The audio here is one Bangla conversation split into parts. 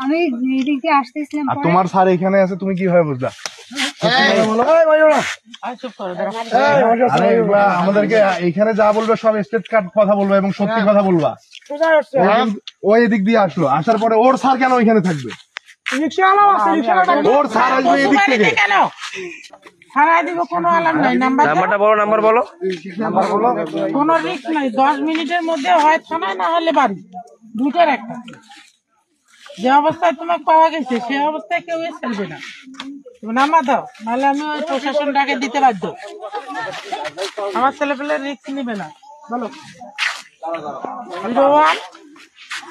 আমি এদিকে আসতেছিলাম। আর তোমার স্যার এখানে আছে, তুমি কিভাবে বুঝলা? আমাদেরকে এখানে যা বলবে সব স্টেট কার্ড কথা বলবে এবং সত্যি কথা বলবা। ও এদিক দিয়ে আসলো, আসার পরে ওর স্যার কেন ওইখানে থাকবে? ওর স্যার আসবে এদিক থেকে। নাম্বারটা বলো, নাম্বার বলো। কোনো রিস্ক নাই, 10 মিনিটের মধ্যে হয় থানায় না হলে বাড়ি, দুইটার একটা। যে অবস্থায় তোমাকে পাওয়া গেছে সে অবস্থায় কেউ চলবে না। তুমি নাম্বার দাও, নাহলে আমি ওই প্রশাসনটাকে দিতে বাধ্য। আমার ছেলে পেলে রিস্ক নিবে না। বলো 01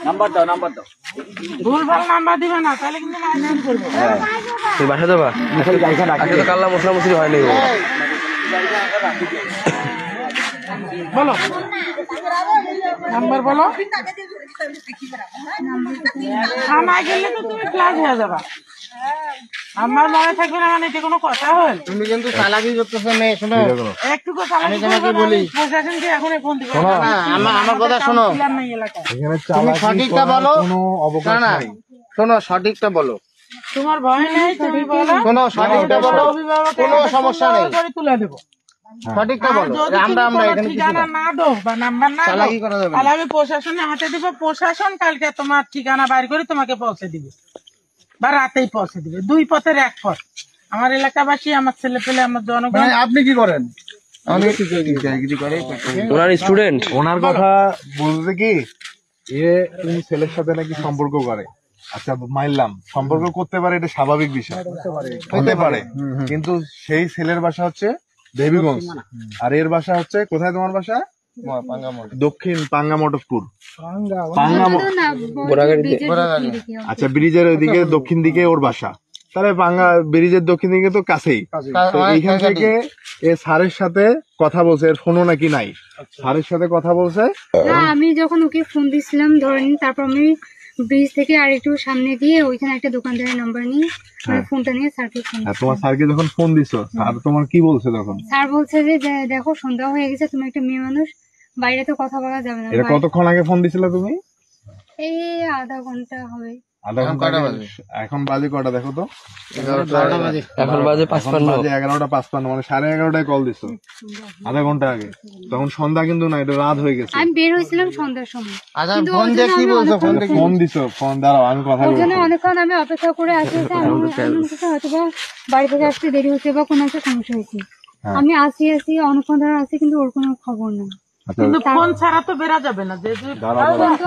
নাম্বার দাও, নাম্বার দাও। ভুল ভাল নাম্বার দিবে না, তাহলে কিন্তু মাইনাস করবো। তুই বাসা যাবা? আজকে তো কাল্লা মশলা মশলি হয় নাই। বলো নাম্বার বলো। থানায় গেলে তো তুমি ক্লাস হয়ে যাবা। আমার মনে থাকবে না মানে এটা কোনো কথা হল? তুমি কিন্তু চালাকি করতেছো না, শোনো একটুকু চালাকি তোমাকে বলি, প্রশাসনকে এখন ফোন দিবে। আমার কথা শোনো, তুমি সঠিকটা বলো। না শোনো, সঠিকটা বলো। তোমার ভয় নেই, তুমি বলো। শোনো, সঠিকটা বলো, কোনো সমস্যা নেই। তুলে দেবো, সঠিকটা বলো। আমরা এখানে ঠিকানা না দো বা নাম্বার না চালাকি করা যাবে না। তাহলে আমি প্রশাসনের হাতে দিব। প্রশাসন কালকে তোমার ঠিকানা বাইর করে তোমাকে পৌঁছে দিবে বা রাতেই পৌঁছে দিবে। দুই পথের এক পথ। আমার এলাকাবাসী, আমার ছেলে পেলে, আমার জনগণ। আপনি কি করেন? ওনার স্টুডেন্ট। ওনার কথা বলতে কি, এ তুমি ছেলের সাথে নাকি সম্পর্ক করে। আচ্ছা মানলাম, সম্পর্ক করতে পারে, এটা স্বাভাবিক বিষয়, হতে পারে। কিন্তু সেই ছেলের বাসা হচ্ছে দেবীগঞ্জ, আর এর বাসা হচ্ছে কোথায়? তোমার বাসা দক্ষিণ পাঙ্গামটকপুর। আচ্ছা, ব্রিজের ওইদিকে দক্ষিণ দিকে ওর বাসা। তাহলে ব্রিজের দক্ষিণ দিকে তো কাছেই। তো এইখান থেকে এ স্যারের সাথে কথা বলছে, এর ফোনও নাকি নাই। স্যারের সাথে কথা বলছে। আমি যখন ওকে ফোন দিছিলাম ধরেন, তারপর আমি ব্রিজ থেকে আর একটু সামনে গিয়ে ওইখানে একটা দোকানদারের নাম্বার নিয়ে ফোনটা নিয়ে স্যারকে ফোন। তোমার স্যারকে যখন ফোন দিছো, স্যার তোমার কি বলছে তখন? স্যার বলছে যে দেখো সন্ধ্যা হয়ে গেছে, তুমি একটা মেয়ে মানুষ, বাইরে তো কথা বলা যাবে না। এটা কতক্ষণ আগে ফোন দিছিলে তুমি? এই আধা ঘন্টা হবে। আধা ঘন্টা? এখন বাজে কটা দেখো তো? এখন বাজে 11:55, মানে 11:30টায় কল দিছো, আধা ঘন্টা আগে। তখন সন্ধ্যা কিন্তু না, এটা রাত হয়ে গেছে। আমি বের হয়েছিলাম সন্ধ্যার সময়। ফোন দিছো? ফোন দাঁড়াও, আমি কথা বলছি। অনেকক্ষণ আমি অপেক্ষা করে আসি, হয়তো বা বাড়ি থেকে আসতে দেরি হচ্ছে বা কোনো একটা সমস্যা হয়েছে। আমি আসি অনেকক্ষণ ধরে আসি, কিন্তু ওর কোনো খবর নেই। কিন্তু ফোন ছাড়া তো বেরা যাবে না।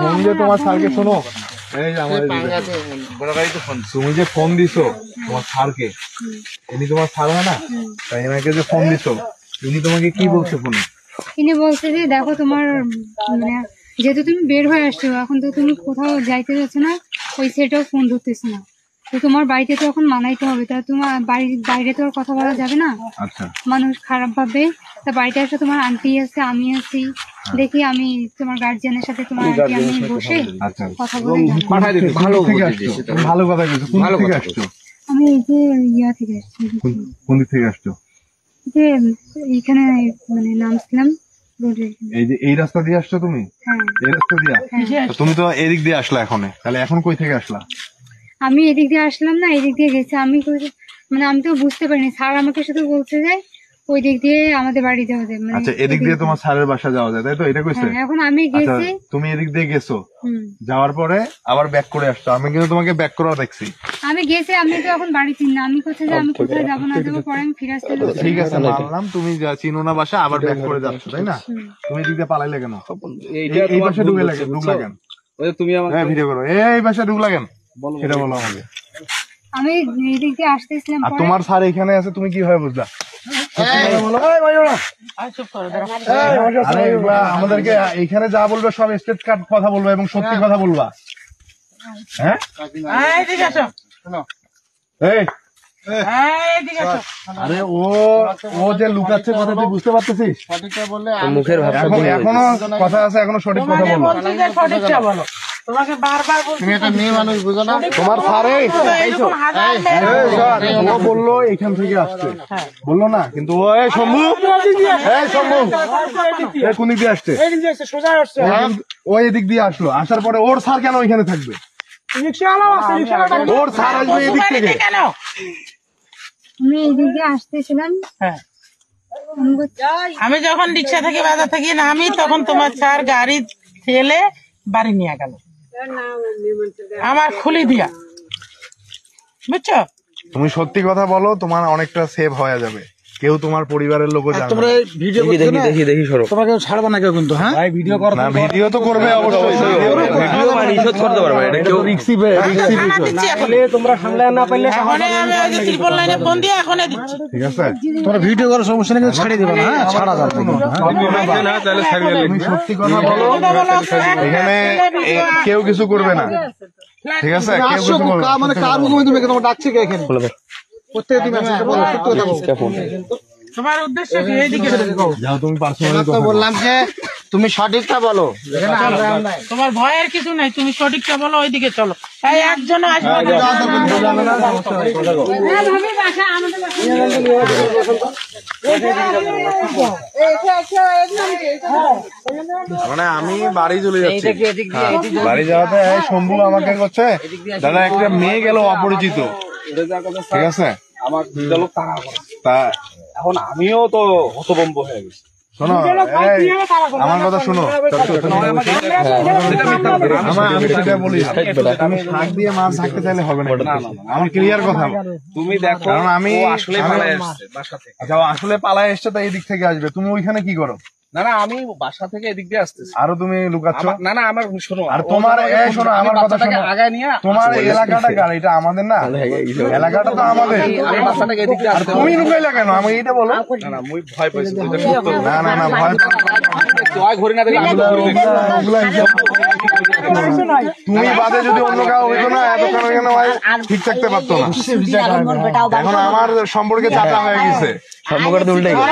ফোন দিয়ে তোমার স্যারকে, শোনো, এই যে আমার তুমি যে ফোন দিছো তোমার স্যারকে, ইনি তোমার স্যার হয় না? তাই এনাকে যে ফোন দিছো, ইনি তোমাকে কি বলছে ফোনে? ইনি বলছে যে দেখো তোমার মানে যেহেতু তুমি বের হয়ে আসছো, এখন তো তুমি কোথাও যাইতে যাচ্ছ না, ওই সেটাও ফোন ধরতেছে না। তো তোমার বাড়িতে তো এখন মানাইতে হবে, তা তোমার বাইরে তো আর কথা বলা যাবে না। আচ্ছা, মানুষ খারাপ ভাবে। তা বাড়িতে আসলে তোমার আন্টি আছে, আমি আছি, দেখি আমি তোমার গার্জিয়ানের সাথে তোমার আন্টি আমি বসে কথা বলে। ভালো কথা বলছো। কোন থেকে আসছো? আমি এই যে ইয়া থেকে আসছি। কোন দিক থেকে আসছো? যে এখানে মানে নামছিলাম। এই যে এই রাস্তা দিয়ে আসছো তুমি? এই রাস্তা দিয়ে? তুমি তো এদিক দিয়ে আসলা, তাহলে এখন কই থেকে আসলা? আমি এদিক দিয়ে আসলাম না, এদিক দিয়ে গেছি। আমি মানে আমি তো বুঝতে পারিনি। স্যার আমাকে শুধু বলছে যে ওই দিক দিয়ে আমাদের বাড়ি যাওয়া যায়। আচ্ছা, এদিক দিয়ে তোমার স্যারের বাসা যাওয়া যায়, তাই তো? এটা কইছে? এখন আমি গেছি। তুমি এদিক দিয়ে গেছো, যাওয়ার পরে আবার ব্যাক করে আসছো। আমি কিন্তু তোমাকে ব্যাক করাও দেখছি। আমি গেছি, আমি তো এখন বাড়ি চিনি না। আমি কোথায় আমি কোথায় যাবো না যাবো, পরে আমি ফিরে আসতে। ঠিক আছে, মানলাম তুমি চিনো না বাসা, আবার ব্যাক করে যাচ্ছ, তাই না? তুমি এদিক দিয়ে পালাইলে কেন? এই বাসা ঢুকলা কেন? তুমি আমাকে ভিডিও করো, এই বাসা ঢুকলা কেন সেটা বলো আমাকে। আমি এদিক দিয়ে আসতেছিলাম। আর তোমার স্যার এখানে আছে, তুমি কিভাবে বুঝলা? আমাদেরকে এখানে যা বলবে সব স্টেট কার্ড কথা বলবে এবং সত্যি কথা বলবা। হ্যাঁ, আরে ও যে লুকাচ্ছে কথা তুই বুঝতে পারতেছিস? মুখের ভাষা এখনো কথা আছে, এখনো সঠিক কথা বলো। তোমাকে বারবার তুমি একটা মেয়ে মানুষ, বুঝো না? তোমার স্যারে ও বললো এখান থেকে আসছে, বললো না? কিন্তু ও শম্ভু কোন দিক দিয়ে আসছে? ও এদিক দিয়ে আসলো, আসার পরে ওর স্যার কেন ওইখানে থাকবে? ওর স্যার আসবে এদিক থেকে। কেন? আমি এইদিকে আসতেছিলাম, হ্যাঁ, আমি বলছি, আমি যখন রিক্সা থেকে বাজার থেকে নামি তখন তোমার স্যার গাড়ি ঠেলে বাড়ি নিয়ে গেল আমার খুলি দিয়া, বুঝছো? তুমি সত্যি কথা বলো, তোমার অনেকটা সেভ হয়ে যাবে, কেউ তোমার পরিবারের লোকও জানবে তোমরা না। ভিডিও দেখি সরো তোমাকে ছাড়বা না কেউ কিন্তু, হ্যাঁ ভিডিও করো না, ভিডিও তো করবে অবশ্যই। ভিডিও নিষেধ করতে পারবে না, এটা কেউ থানা দিচ্ছি এখন। তোমরা সামলে না পাইলে এখনই আমি ওই যে ত্রিপল লাইনে ফোন দিয়ে এখনই দিচ্ছি। ঠিক আছে, তোমরা ভিডিও করার সমস্যা নেই, কিন্তু ছাড়িয়ে দেবে না, হ্যাঁ ছাড়া যাবে কিন্তু, হ্যাঁ? তুমি সত্যি কথা বলো, এখানে কেউ কিছু করবে না, ঠিক আছে? কেউ কিছু করবে না। মানে কার মুখে তুমি তোমার ডাকছে কে এখানে? প্রত্যেক দিন আসছে, বলো সত্যি কথা বলো। তোমার উদ্দেশ্য কি? এইদিকে যাও, তুমি পার্সোনালি তো বললাম যে তুমি সঠিকটা বলো। তোমার ভয়ের কিছু নাই, তুমি সঠিকটা বলো, ওইদিকে চলো। এই একজন আসবে না। হ্যাঁ ভাবি, বাসা আমাদের বাসা। মানে আমি বাড়ি চলে যাচ্ছি, বাড়ি যাওয়াতে এই শম্ভু আমাকে করছে, দাদা একটা মেয়ে গেল অপরিচিত, ঠিক আছে? আমার দুইটা লোক তাড়া করে। তা এখন আমিও তো হতভম্ব হয়ে গেছি। শোনো, এই, আমার কথা শোনো, আমি সেটা বলি না। আমি শাক দিয়ে মাছ ঢাকতে চাইলে হবে না, আমার ক্লিয়ার কথা। তুমি দেখো, কারণ আমি ও আসলে পালায় এসছে বাসা থেকে। আচ্ছা, ও আসলে পালায় এসছে, তাই এই দিক থেকে আসবে। তুমি ওইখানে কি করো? না না, আমি বাসা থেকে এদিক দিয়ে আসতেছি। আরো তুমি লুকাচ্ছ। না না, আমার শোনো, আর তোমার এই শোনো, আমার কথা বাচ্চাটাকে শোনো, আগায় নিয়ে তোমার এলাকাটা কার? এটা আমাদের না, এলাকাটা তো আমাদের। আমি বাচ্চাটাকে এদিক দিয়ে আর আসতে তুমি লুকাইলা কেন? আমি এইটা বলো। না না, মুই ভয় পাইছি। দুইটা কুত্তা। না না না, ভয় জয় ঘড়ি না দেখলে আমি তো ঘড়ি দেখছি। ওগুলা হিসাব- তুমি বাদে যদি অন্য কাউ হইতো না, এতক্ষণ কেন ঠিক থাকতে পারতো না। এখন আমার সম্পর্কে চাচা হয়ে গেছে। সম্পর্কটা উল্টাই গেল।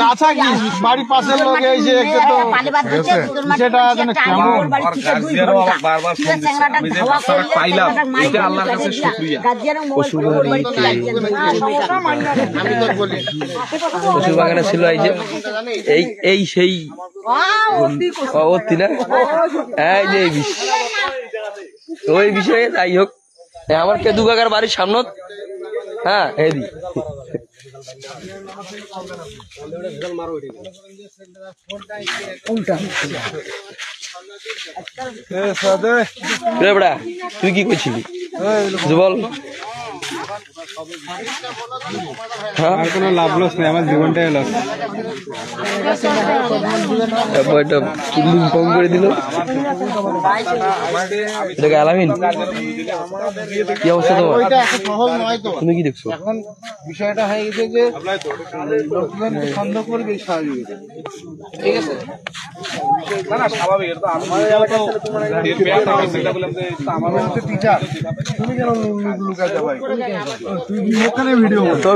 চাচা কি বাড়ির পাশের লোক এসে একটু তো সেটা যেন কেমন আমার গার্জিয়ানও আমাকে বারবার ফোন দিচ্ছে। আমি যে বাচ্চাটা পাইলাম, এটা আল্লাহর কাছে শুকরিয়া। আমি তো বলি পশু বাগানে ছিল এই যে এই সেই অবর্তী না, এই যে এই বিষয়, তো ওই বিষয়ে যাই হোক, আমার কেদু কাকার বাড়ির সামনে, হ্যাঁ এদি বেড়া, তুই কি করছিলি বল? আর কোনো লাভ লস নেই, আমার জীবনটাই লস। বইটা কুল্লুম কম করে দিল, এটাকে আলামিন কি অবস্থা তোমার? ওইটা এত সহজ নয় তো। তুমি কি দেখছো? এখন বিষয়টা হয়ে গেছে যে লোকজন সন্দেহ করবে, স্বাভাবিক, ঠিক আছে? না না, স্বাভাবিক। এটা তো আমি ব্যাপারটা হয়েছে, এটা বললাম যে এটা আমার টিচার, তুমি কেন লুকাইতে ভাই? তুই ওখানে ভিডিও তো